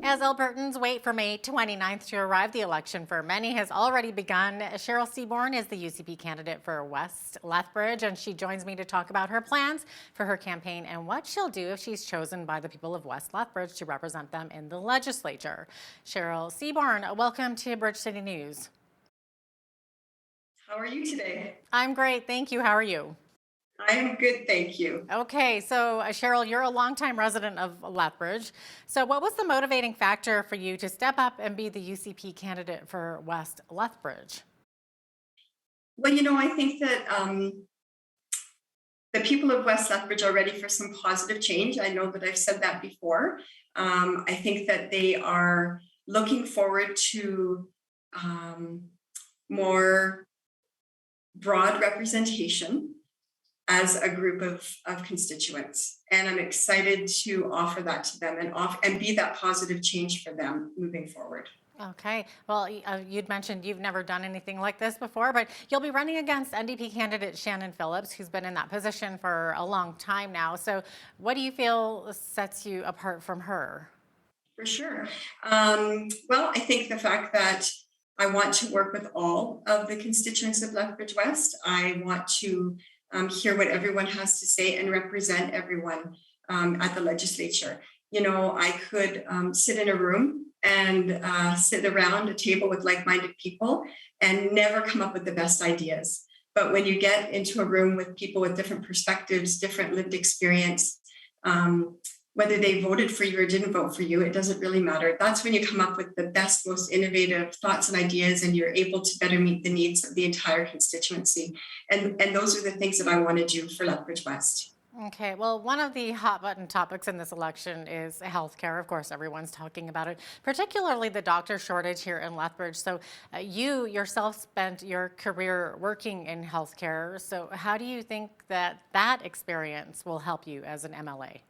As Albertans wait for May 29th to arrive, the election for many has already begun. Cheryl Seaborn is the UCP candidate for West Lethbridge, and she joins me to talk about her plans for her campaign and what she'll do if she's chosen by the people of West Lethbridge to represent them in the legislature. Cheryl Seaborn, welcome to Bridge City News. How are you today? I'm great, thank you. How are you? I am good, thank you. Okay, so Cheryl, you're a longtime resident of Lethbridge. So what was the motivating factor for you to step up and be the UCP candidate for West Lethbridge? Well, I think that the people of West Lethbridge are ready for some positive change. I know that I've said that before. I think that they are looking forward to more broad representation as a group of constituents. And I'm excited to offer that to them and be that positive change for them moving forward. Okay, well, you'd mentioned you've never done anything like this before, but you'll be running against NDP candidate Shannon Phillips, who's been in that position for a long time now. So what do you feel sets you apart from her? For sure. Well, I think the fact that I want to work with all of the constituents of Lethbridge-West. I want to hear what everyone has to say and represent everyone at the legislature. I could sit in a room and sit around a table with like-minded people and never come up with the best ideas. But when you get into a room with people with different perspectives, different lived experience, whether they voted for you or didn't vote for you, it doesn't really matter. That's when you come up with the best, most innovative thoughts and ideas, and you're able to better meet the needs of the entire constituency. And those are the things that I want to do for Lethbridge West. Okay, well, one of the hot button topics in this election is healthcare. Of course, everyone's talking about it, particularly the doctor shortage here in Lethbridge. So you yourself spent your career working in healthcare. So how do you think that experience will help you as an MLA?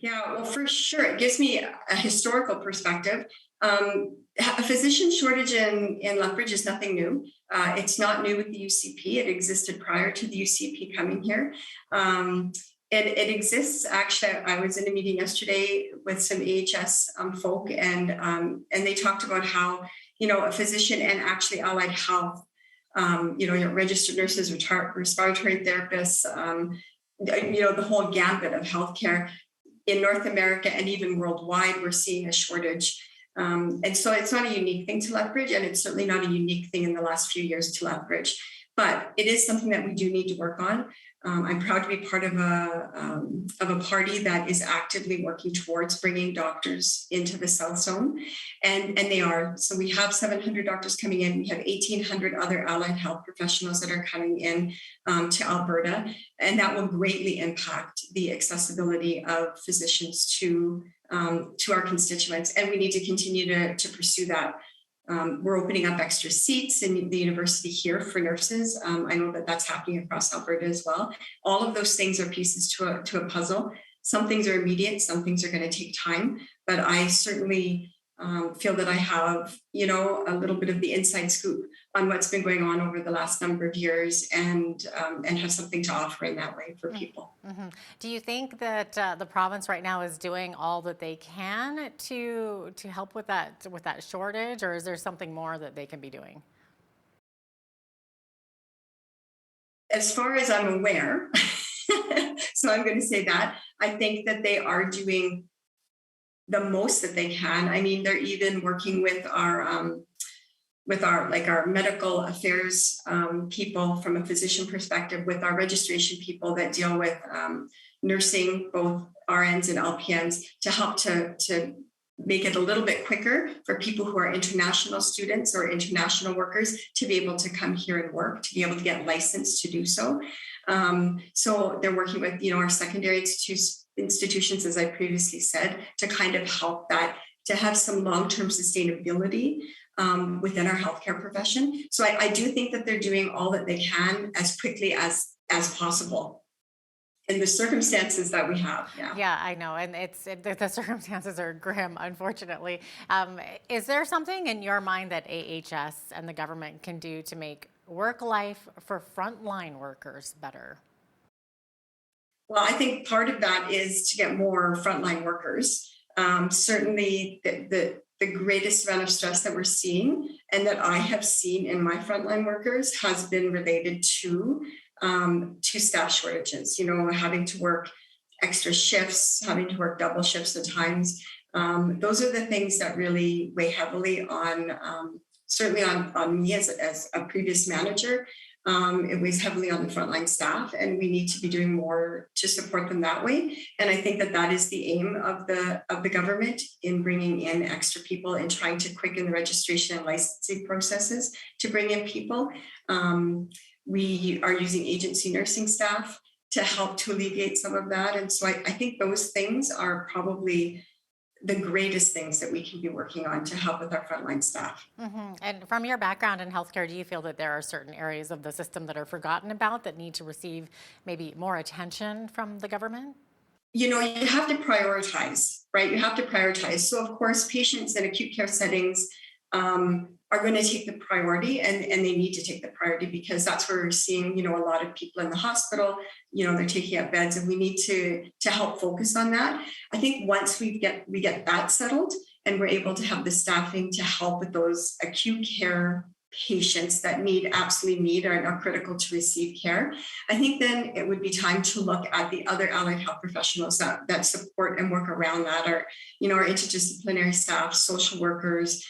Yeah, well, for sure. It gives me a historical perspective. A physician shortage in Lethbridge is nothing new. It's not new with the UCP. It existed prior to the UCP coming here. It exists. Actually, I was in a meeting yesterday with some AHS folk, and they talked about how a physician and actually allied health, your registered nurses, respiratory therapists, the whole gambit of healthcare in North America and even worldwide, we're seeing a shortage. And so it's not a unique thing to Lethbridge, and it's certainly not a unique thing in the last few years to Lethbridge. But it is something that we do need to work on. I'm proud to be part of a party that is actively working towards bringing doctors into the South Zone, and they are. So we have 700 doctors coming in. We have 1,800 other allied health professionals that are coming in to Alberta, and that will greatly impact the accessibility of physicians to our constituents. And we need to continue to pursue that. We're opening up extra seats in the university here for nurses. I know that that's happening across Alberta as well. All of those things are pieces to a puzzle. Some things are immediate, some things are going to take time, but I certainly feel that I have, a little bit of the inside scoop on what's been going on over the last number of years, and have something to offer in that way for people. Mm-hmm. Do you think that the province right now is doing all that they can to help with that shortage, or is there something more that they can be doing? As far as I'm aware, so I'm going to say that I think that they are doing the most that they can. I mean, they're even working with our medical affairs people from a physician perspective, with our registration people that deal with nursing, both RNs and LPNs, to help to make it a little bit quicker for people who are international students or international workers to be able to come here and work, to be able to get licensed to do so. So they're working with, our secondary institutions, as I previously said, to kind of help that, to have some long-term sustainability within our healthcare profession. So I do think that they're doing all that they can as quickly as possible in the circumstances that we have. Yeah, I know, and the circumstances are grim, unfortunately. Is there something in your mind that AHS and the government can do to make work life for frontline workers better? Well, I think part of that is to get more frontline workers. Certainly, the greatest amount of stress that we're seeing and that I have seen in my frontline workers has been related to staff shortages. You know, having to work extra shifts, having to work double shifts at times. Those are the things that really weigh heavily on, certainly on me as a previous manager. It weighs heavily on the frontline staff, and we need to be doing more to support them that way. And I think that that is the aim of the government in bringing in extra people and trying to quicken the registration and licensing processes to bring in people. We are using agency nursing staff to help to alleviate some of that. And so I think those things are probably the greatest things that we can be working on to help with our frontline staff. Mm-hmm. And from your background in healthcare, do you feel that there are certain areas of the system that are forgotten about that need to receive maybe more attention from the government? You know, you have to prioritize, right? You have to prioritize. So, of course, patients in acute care settings are going to take the priority, and they need to take the priority because that's where we're seeing, you know, a lot of people in the hospital, you know, they're taking up beds, and we need to help focus on that. I think once we get that settled and we're able to have the staffing to help with those acute care patients that absolutely need or are critical to receive care, I think then it would be time to look at the other allied health professionals that support and work around that, or, you know, our interdisciplinary staff, social workers,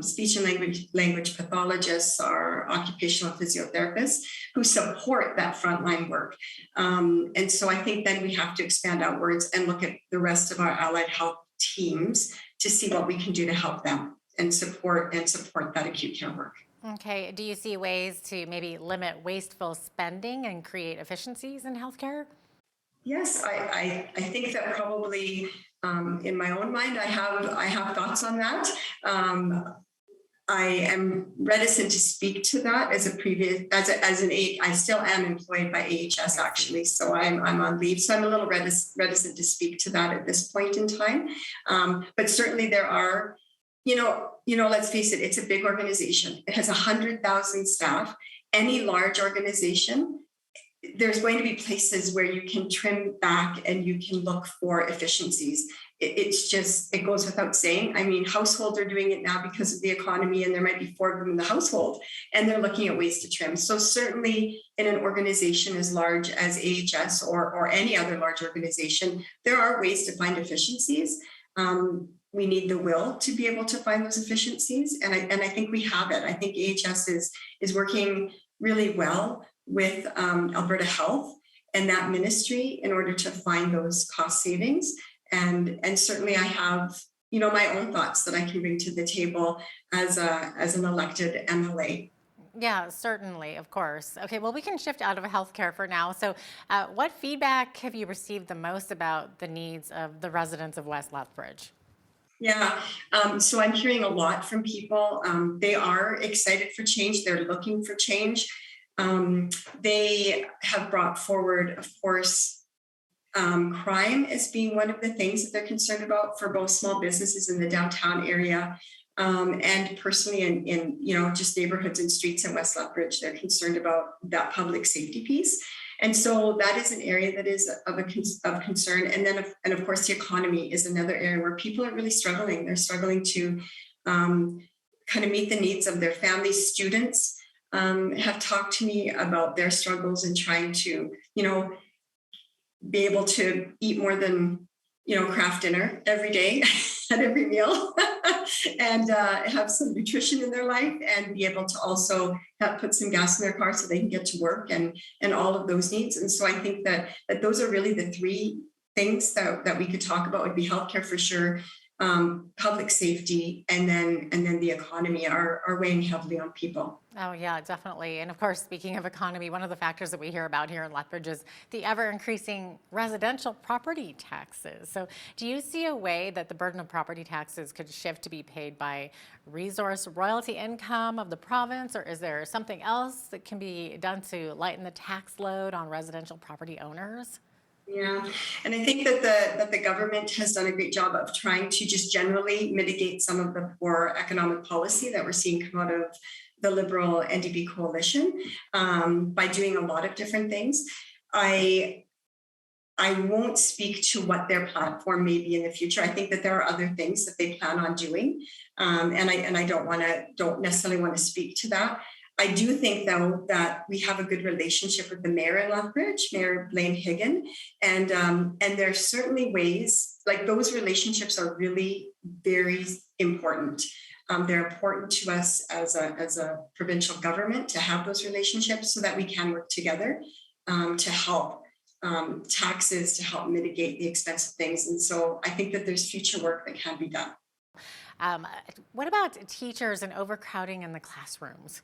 speech and language pathologists, our occupational physiotherapists who support that frontline work. And so I think then we have to expand outwards and look at the rest of our allied health teams to see what we can do to help them and support that acute care work. Okay. Do you see ways to maybe limit wasteful spending and create efficiencies in healthcare? Yes, I think that probably in my own mind I have thoughts on that. I am reticent to speak to that as I still am employed by AHS actually, so I'm on leave, so I'm a little reticent to speak to that at this point in time. But certainly there are, you know, let's face it, it's a big organization. It has 100,000 staff. Any large organization, there's going to be places where you can trim back and you can look for efficiencies. It goes without saying. I mean, households are doing it now because of the economy, and there might be 4 of them in the household, and they're looking at ways to trim. So certainly in an organization as large as AHS or any other large organization, there are ways to find efficiencies. We need the will to be able to find those efficiencies. And I think we have it. I think AHS is working really well with Alberta Health and that ministry in order to find those cost savings. And certainly I have, you know, my own thoughts that I can bring to the table as an elected MLA. Yeah, certainly, of course. Okay, well, we can shift out of healthcare for now. So what feedback have you received the most about the needs of the residents of West Lethbridge? Yeah, so I'm hearing a lot from people. They are excited for change. They're looking for change. They have brought forward, of course, crime as being one of the things that they're concerned about for both small businesses in the downtown area and personally in you know, just neighborhoods and streets in West Lethbridge. They're concerned about that public safety piece. And so that is an area that is of concern. And then, of course, the economy is another area where people are really struggling. They're struggling to kind of meet the needs of their families. Students have talked to me about their struggles in trying to, you know, be able to eat more than, you know, craft dinner every day at every meal and have some nutrition in their life and be able to also put some gas in their car so they can get to work and all of those needs. And so I think that those are really the 3 things that we could talk about. Would be healthcare for sure, public safety, and then the economy are weighing heavily on people. Oh, yeah, definitely. And of course, speaking of economy, one of the factors that we hear about here in Lethbridge is the ever increasing residential property taxes. So do you see a way that the burden of property taxes could shift to be paid by resource royalty income of the province, or is there something else that can be done to lighten the tax load on residential property owners? Yeah, and I think that the government has done a great job of trying to just generally mitigate some of the poor economic policy that we're seeing come out of the Liberal NDP coalition by doing a lot of different things. I I won't speak to what their platform may be in the future. I think that there are other things that they plan on doing, and I don't necessarily want to speak to that. I do think, though, that we have a good relationship with the mayor in Lethbridge, Mayor Blaine Higgin, and there are certainly ways, like those relationships are really very important. They're important to us as a provincial government to have those relationships so that we can work together to help taxes, to help mitigate the expense of things. And so I think that there's future work that can be done. What about teachers and overcrowding in the classrooms?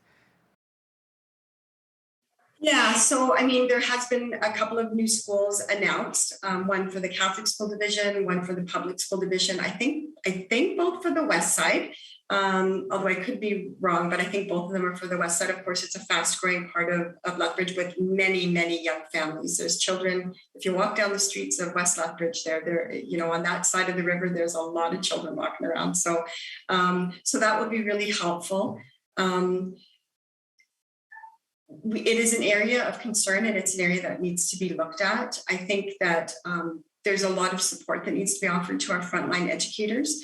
Yeah, so I mean, there has been a couple of new schools announced. One for the Catholic school division, one for the public school division. I think both for the West Side. Although I could be wrong, but I think both of them are for the West Side. Of course, it's a fast-growing part of Lethbridge with many, many young families. There's children. If you walk down the streets of West Lethbridge, there, on that side of the river, there's a lot of children walking around. So that would be really helpful. It is an area of concern, and it's an area that needs to be looked at. I think that there's a lot of support that needs to be offered to our frontline educators.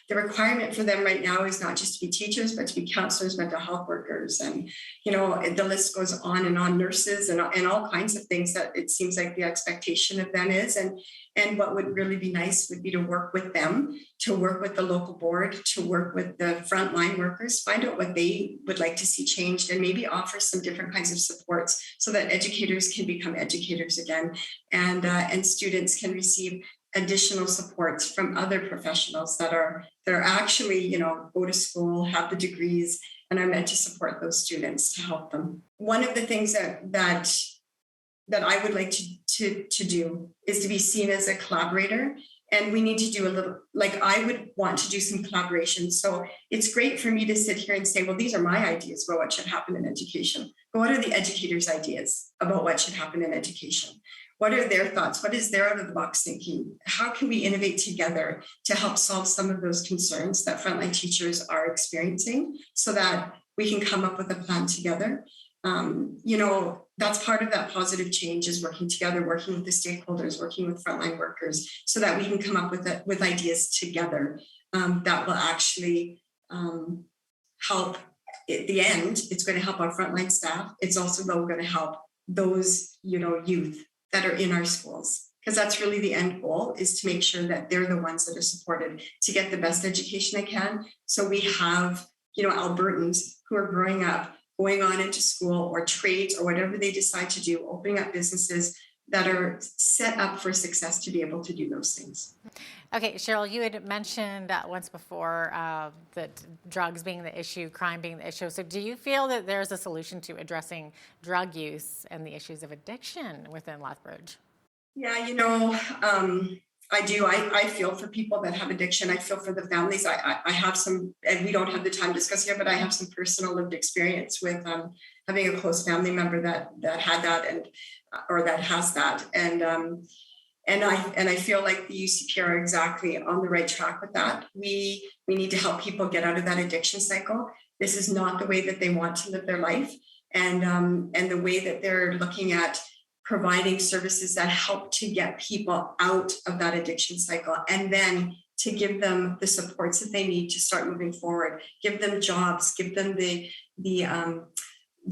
The requirement for them right now is not just to be teachers, but to be counselors, mental health workers, and the list goes on, nurses and all kinds of things that it seems like the expectation of them is. And what would really be nice would be to work with them, to work with the local board, to work with the frontline workers, find out what they would like to see changed, and maybe offer some different kinds of supports so that educators can become educators again, and students can receive additional supports from other professionals that are actually, go to school, have the degrees, and are meant to support those students to help them. One of the things that I would like to do is to be seen as a collaborator. And we need to do a little, like I would want to do some collaboration. So it's great for me to sit here and say, well, these are my ideas about what should happen in education. But what are the educators' ideas about what should happen in education? What are their thoughts? What is their out of the box thinking? How can we innovate together to help solve some of those concerns that frontline teachers are experiencing so that we can come up with a plan together? That's part of that positive change, is working together, working with the stakeholders, working with frontline workers so that we can come up with ideas together that will actually help. At the end, it's going to help our frontline staff. It's also going to help those, youth that are in our schools, because that's really the end goal, is to make sure that they're the ones that are supported to get the best education they can. So we have, Albertans who are growing up, going on into school or trades or whatever they decide to do, opening up businesses that are set up for success to be able to do those things. Okay, Cheryl, you had mentioned once before that drugs being the issue, crime being the issue. So do you feel that there's a solution to addressing drug use and the issues of addiction within Lethbridge? Yeah, I do. I feel for people that have addiction. I feel for the families. I have some, and we don't have the time to discuss here, but I have some personal lived experience with having a close family member that had that or that has that. And I feel like the UCP are exactly on the right track with that. We need to help people get out of that addiction cycle. This is not the way that they want to live their life, and the way that they're looking at providing services that help to get people out of that addiction cycle, and then to give them the supports that they need to start moving forward, give them jobs, give them the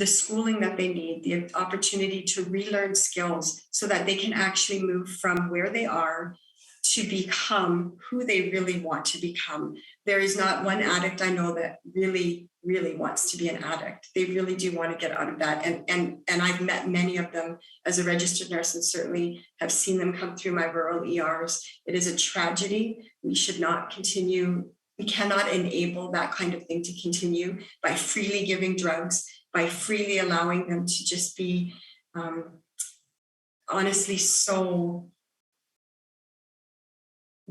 schooling that they need, the opportunity to relearn skills so that they can actually move from where they are to become who they really want to become. There is not one addict I know that really, really wants to be an addict. They really do want to get out of that. And I've met many of them as a registered nurse, and certainly have seen them come through my rural ERs. It is a tragedy. We should not continue. We cannot enable that kind of thing to continue by freely giving drugs, by freely allowing them to just be honestly so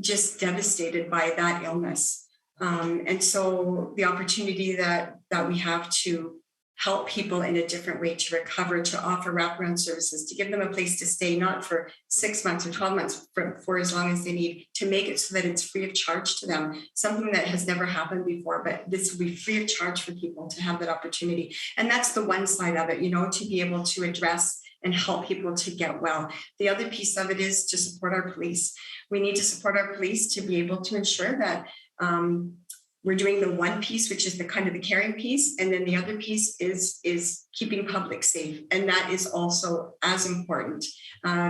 just devastated by that illness. And so the opportunity that we have to help people in a different way to recover, to offer wraparound services, to give them a place to stay, not for 6 months or 12 months, for as long as they need, to make it so that it's free of charge to them, something that has never happened before, but this will be free of charge for people to have that opportunity. And that's the one side of it, to be able to address and help people to get well. The other piece of it is to support our police. We need to support our police to be able to ensure that we're doing the one piece, which is the kind of the caring piece, and then the other piece is keeping public safe, and that is also as important.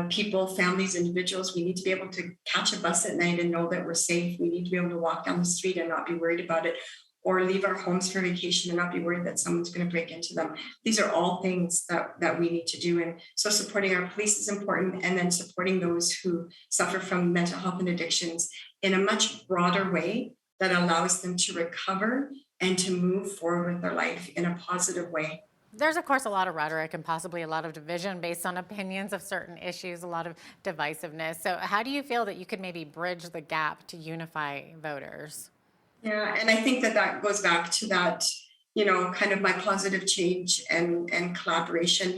People, families, individuals, we need to be able to catch a bus at night and know that we're safe. We need to be able to walk down the street and not be worried about it, or leave our homes for vacation and not be worried that someone's going to break into them. These are all things that we need to do. And so supporting our police is important, and then supporting those who suffer from mental health and addictions in a much broader way that allows them to recover and to move forward with their life in a positive way. There's, of course, a lot of rhetoric and possibly a lot of division based on opinions of certain issues, a lot of divisiveness. So how do you feel that you could maybe bridge the gap to unify voters? Yeah, and I think that goes back to that, kind of my positive change and collaboration.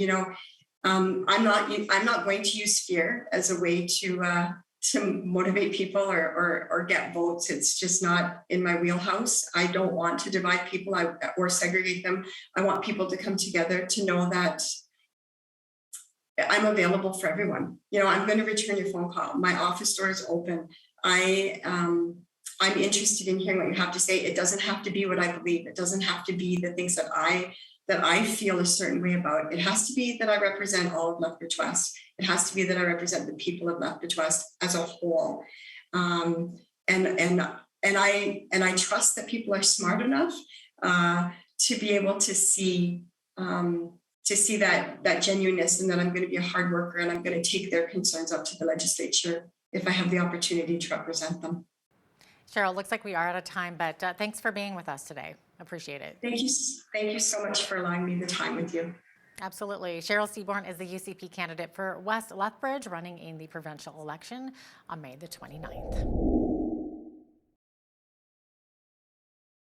I'm not going to use fear as a way to motivate people or get votes. It's just not in my wheelhouse. I don't want to divide people or segregate them. I want people to come together to know that I'm available for everyone. I'm going to return your phone call. My office door is open. I'm interested in hearing what you have to say. It doesn't have to be what I believe. It doesn't have to be the things that I feel a certain way about. It has to be that I represent all of Lethbridge-West. It has to be that I represent the people of Lethbridge-West as a whole. And I trust that people are smart enough to be able to see that genuineness, and that I'm going to be a hard worker, and I'm going to take their concerns up to the legislature if I have the opportunity to represent them. Cheryl, looks like we are out of time, but thanks for being with us today. Appreciate it. Thank you so much for allowing me the time with you. Absolutely. Cheryl Seaborn is the UCP candidate for West Lethbridge, running in the provincial election on May the 29th.